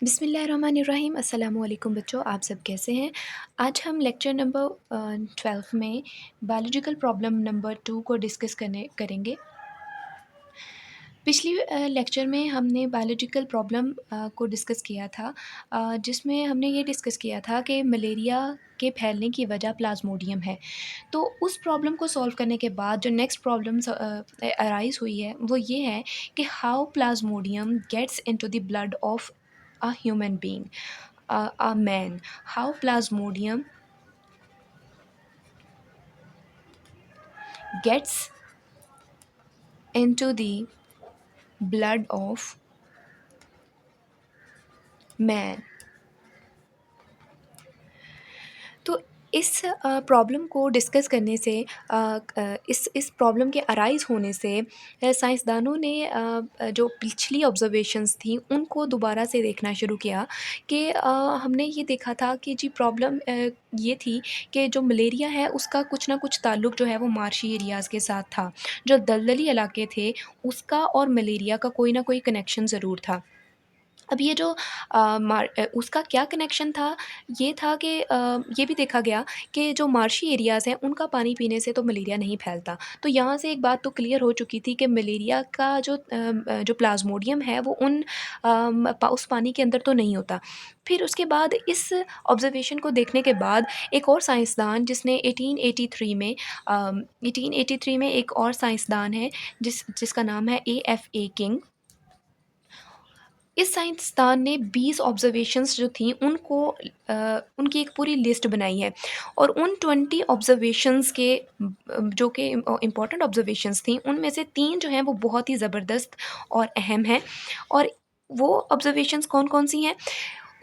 बिस्मिल्लाहिर्रहमानिर्रहीम। अस्सलामु अलैकुम बच्चों, आप सब कैसे हैं? आज हम लेक्चर नंबर 12 में बायोलॉजिकल प्रॉब्लम नंबर 2 को डिस्कस करेंगे। पिछली लेक्चर में हमने बायोलॉजिकल प्रॉब्लम को डिस्कस किया था, जिसमें हमने ये डिस्कस किया था कि मलेरिया के फैलने की वजह प्लाज्मोडियम है। तो उस प्रॉब्लम को सॉल्व करने के बाद जो नेक्स्ट प्रॉब्लम अराइज़ हुई है वो ये है कि how plasmodium gets into the blood of a human being, a man, how plasmodium gets into the blood of man। तो इस प्रॉब्लम को डिस्कस करने से इस प्रॉब्लम के अराइज़ होने से साइंसदानों ने जो पिछली ऑब्जर्वेशंस थी उनको दोबारा से देखना शुरू किया कि हमने ये देखा था कि जी प्रॉब्लम ये थी कि जो मलेरिया है उसका कुछ ना कुछ ताल्लुक जो है वो मार्शी एरियाज़ के साथ था। जो दलदली इलाके थे उसका और मलेरिया का कोई ना कोई कनेक्शन ज़रूर था। अब ये जो उसका क्या कनेक्शन था, ये था कि ये भी देखा गया कि जो मार्शी एरियाज़ हैं उनका पानी पीने से तो मलेरिया नहीं फैलता। तो यहाँ से एक बात तो क्लियर हो चुकी थी कि मलेरिया का जो प्लाज़्मोडियम है वो उस पानी के अंदर तो नहीं होता। फिर उसके बाद इस ऑब्ज़र्वेशन को देखने के बाद एक और साइंसदान जिसने 1883 में एक और साइंसदान है जिसका नाम है A.F.A. किंग। इस साइंसदान ने 20 ऑब्जर्वेशंस जो थी उनकी एक पूरी लिस्ट बनाई है और उन 20 ऑब्जर्वेशंस के जो कि इम्पॉर्टेंट ऑब्जर्वेशंस थी उनमें से 3 जो हैं वो बहुत ही ज़बरदस्त और अहम हैं। और वो ऑब्जर्वेशंस कौन-कौन सी हैं?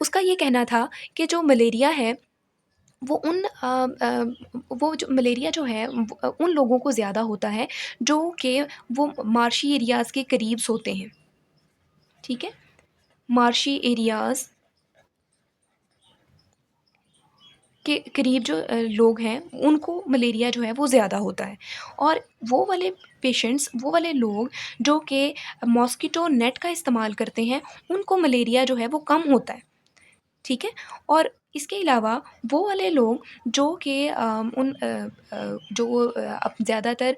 उसका ये कहना था कि जो मलेरिया है वो वो जो मलेरिया जो है उन लोगों को ज़्यादा होता है जो कि वो मार्शी एरियाज़ के करीब सोते हैं, ठीक है? मार्शी एरियाज़ के करीब जो लोग हैं उनको मलेरिया जो है वो ज़्यादा होता है। और वो वाले लोग जो कि मॉस्किटो नेट का इस्तेमाल करते हैं उनको मलेरिया जो है वो कम होता है, ठीक है? और इसके अलावा वो वाले लोग जो कि अब ज़्यादातर अ,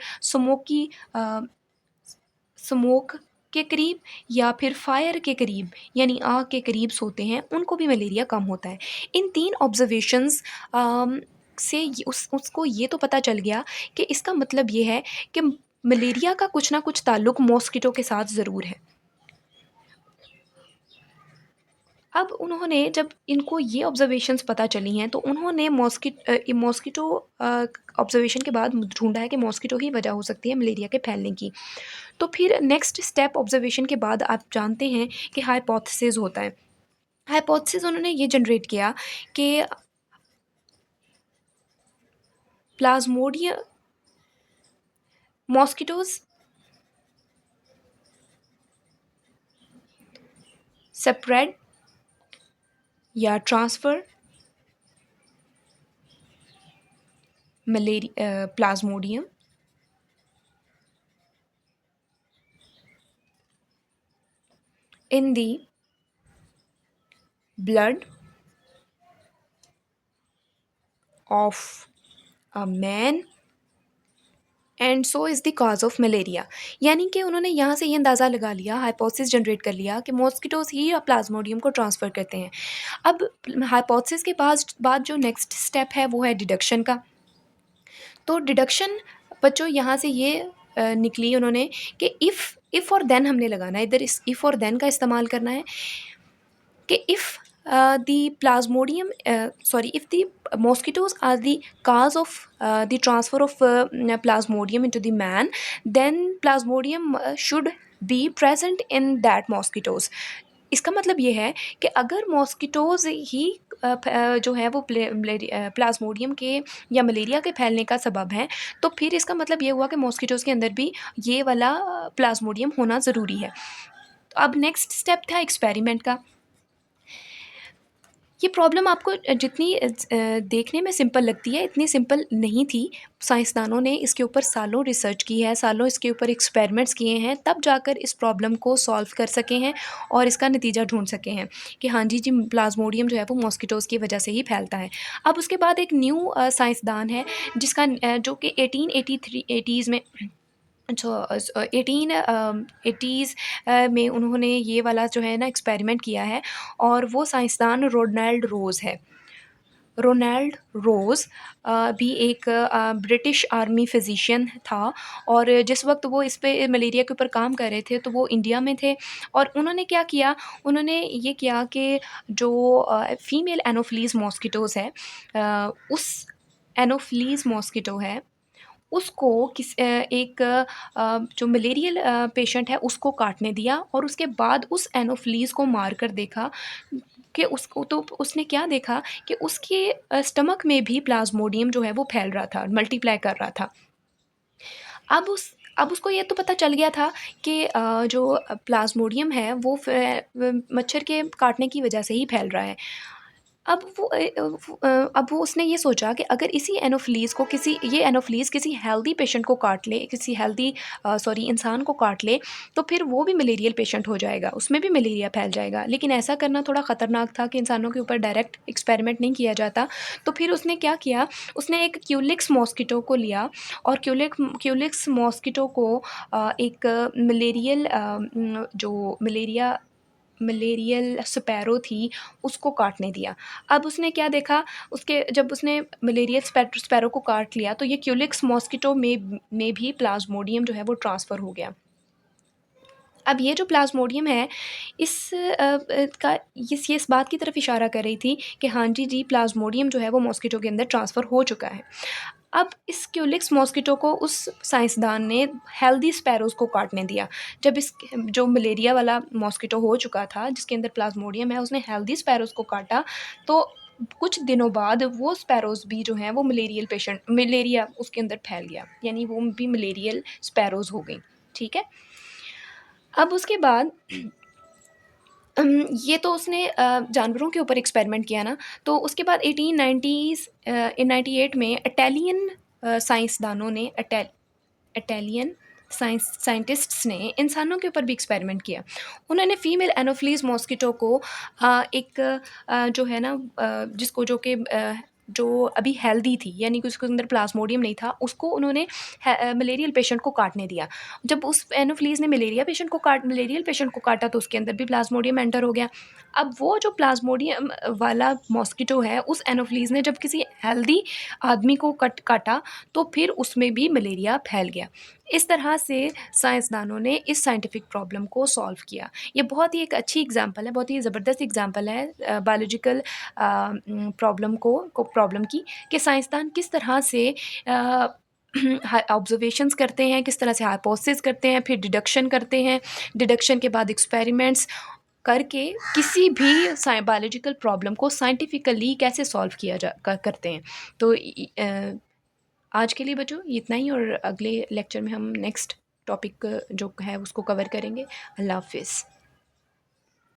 स्मोक के करीब या फिर फायर के करीब यानी आग के करीब सोते हैं उनको भी मलेरिया कम होता है। इन 3 ऑब्जर्वेशंस से उसको ये तो पता चल गया कि इसका मतलब ये है कि मलेरिया का कुछ ना कुछ ताल्लुक मॉस्किटो के साथ ज़रूर है। अब उन्होंने जब इनको ये ऑब्ज़र्वेशंस पता चली हैं तो उन्होंने मॉस्किटो ऑब्ज़र्वेशन के बाद ढूँढा है कि मॉस्किटो ही वजह हो सकती है मलेरिया के फैलने की। तो फिर नेक्स्ट स्टेप ऑब्ज़र्वेशन के बाद आप जानते हैं कि हाइपोथेसिस होता है। हाइपोथेसिस उन्होंने ये जनरेट किया कि प्लाज़्मोडियम मॉस्किटोज़ स्प्रेड या transfer plasmodium in the blood of a man and so is the cause of malaria. यानी कि उन्होंने यहाँ से ये अंदाज़ा लगा लिया, हाइपोथेसिस जनरेट कर लिया कि मॉस्किटोज़ ही प्लाज्मोडियम को ट्रांसफ़र करते हैं। अब हाइपोथेसिस के बाद जो नेक्स्ट स्टेप है वो है डिडक्शन का। तो डिडक्शन बच्चों यहाँ से ये निकली उन्होंने कि इफ़ और देन हमने लगाना है, इधर इस इफ़ और देन का इस्तेमाल करना है कि if if the mosquitoes are the cause of the transfer of plasmodium into the man, then plasmodium should be present in that mosquitoes। इसका मतलब ये है कि अगर मॉस्किटोज़ ही जो है वो प्लाज्मोडियम के या मलेरिया के फैलने का सबब हैं, तो फिर इसका मतलब ये हुआ कि मॉस्किटोज़ के अंदर भी ये वाला प्लाज्मोडियम होना ज़रूरी है। तो अब नेक्स्ट स्टेप था एक्सपेरिमेंट का। ये प्रॉब्लम आपको जितनी देखने में सिंपल लगती है, इतनी सिंपल नहीं थी। साइंसदानों ने इसके ऊपर सालों रिसर्च की है, सालों इसके ऊपर एक्सपेरिमेंट्स किए हैं, तब जाकर इस प्रॉब्लम को सॉल्व कर सके हैं और इसका नतीजा ढूँढ सके हैं कि हाँ जी, प्लाज़्मोडियम जो है वो मॉस्किटोज़ की वजह से ही फैलता है। अब उसके बाद एक न्यू साइंसदान है जिसका जो कि 1883 80s में जो 80s में उन्होंने ये वाला जो है ना एक्सपेरिमेंट किया है, और वो साइंसदान रोनाल्ड रोज़ है। रोनाल्ड रोज़ भी एक ब्रिटिश आर्मी फ़िज़िशियन था, और जिस वक़्त वो इस पे मलेरिया के ऊपर काम कर रहे थे, तो वो इंडिया में थे। और उन्होंने क्या किया, उन्होंने ये किया कि जो फीमेल एनोफ़िलीज़ मॉस्किटोज़ है, उस एनोफ़िलीज़ मॉस्किटो है, उसको एक जो मलेरियल पेशेंट है उसको काटने दिया, और उसके बाद उस एनोफ़िलीज़ को मार कर देखा कि उसको, तो उसने क्या देखा कि उसके स्टमक में भी प्लाज़्मोडियम जो है वो फैल रहा था, मल्टीप्लाई कर रहा था। अब उसको ये तो पता चल गया था कि जो प्लाज़्मोडियम है वो मच्छर के काटने की वजह से ही फैल रहा है। अब वो उसने ये सोचा कि अगर इसी एनोफ़िलीज़ को किसी ये एनोफ़िलीज़ किसी हेल्दी पेशेंट को काट ले, किसी हेल्दी सॉरी इंसान को काट ले, तो फिर वो भी मलेरियल पेशेंट हो जाएगा, उसमें भी मलेरिया फैल जाएगा। लेकिन ऐसा करना थोड़ा ख़तरनाक था कि इंसानों के ऊपर डायरेक्ट एक्सपेरिमेंट नहीं किया जाता। तो फिर उसने क्या किया, उसने एक क्यूलिक्स मॉस्किटो को लिया, और क्यूलिक्स मॉस्किटो को एक जो मलेरियल स्पैरो थी, उसको काटने दिया। अब उसने क्या देखा, उसके जब उसने मलेरियल स्पैरो को काट लिया, तो ये क्यूलिक्स मॉस्किटो में भी प्लाज़्मोडियम जो है वो ट्रांसफ़र हो गया। अब ये जो प्लाज़्मोडियम है, इस का इस बात की तरफ इशारा कर रही थी कि हाँ जी, प्लाज़्मोडियम जो है वो मॉस्किटो के अंदर ट्रांसफ़र हो चुका है। अब इस क्यूलिक्स मॉस्किटो को उस साइंसदान ने हेल्दी स्पैरोज़ को काटने दिया। जब इस जो मलेरिया वाला मॉस्किटो हो चुका था, जिसके अंदर प्लाज़्मोडियम है, उसने हेल्दी स्पैरोज़ को काटा, तो कुछ दिनों बाद वो स्पैरोज़ भी जो हैं वो मलेरिया उसके अंदर फैल गया। यानी वो भी मलेरियल स्पैरोज़ हो गई। ठीक है? अब उसके बाद ये तो उसने जानवरों के ऊपर एक्सपेरिमेंट किया ना, तो उसके बाद 1890s इन 98 में इटालियन साइंसदानों ने इटालियन साइंटिस्ट्स ने इंसानों के ऊपर भी एक्सपेरिमेंट किया। उन्होंने फीमेल एनोफ्लीज़ मॉस्किटो को एक जो है ना जिसको जो अभी हेल्दी थी, यानी कि उसके अंदर प्लाज़्मोडियम नहीं था, उसको उन्होंने मलेरियल पेशेंट को काटने दिया। जब उस एनोफ्लीज़ ने मलेरियल पेशेंट को काटा, तो उसके अंदर भी प्लाज़्मोडियम एंटर हो गया। अब वो जो प्लाज़्मोडियम वाला मॉस्किटो है, उस एनोफ्लीज़ ने जब किसी हेल्दी आदमी को काटा, तो फिर उसमें भी मलेरिया फैल गया। इस तरह से साइंसदानों ने इस साइंटिफिक प्रॉब्लम को सॉल्व किया। ये बहुत ही एक अच्छी एग्ज़ाम्पल है, बहुत ही ज़बरदस्त एग्ज़ाम्पल है बायोलॉजिकल प्रॉब्लम की, कि साइंसदान किस तरह से ऑब्जर्वेशंस करते हैं, किस तरह से हाइपोथेसिस करते हैं, फिर डिडक्शन करते हैं, डिडक्शन के बाद एक्सपेरिमेंट्स करके किसी भी बायोलॉजिकल प्रॉब्लम को साइंटिफिकली कैसे सॉल्व किया करते हैं। तो आज के लिए बच्चों इतना ही, और अगले लेक्चर में हम नेक्स्ट टॉपिक जो है उसको कवर करेंगे। अल्लाह हाफ़िज़।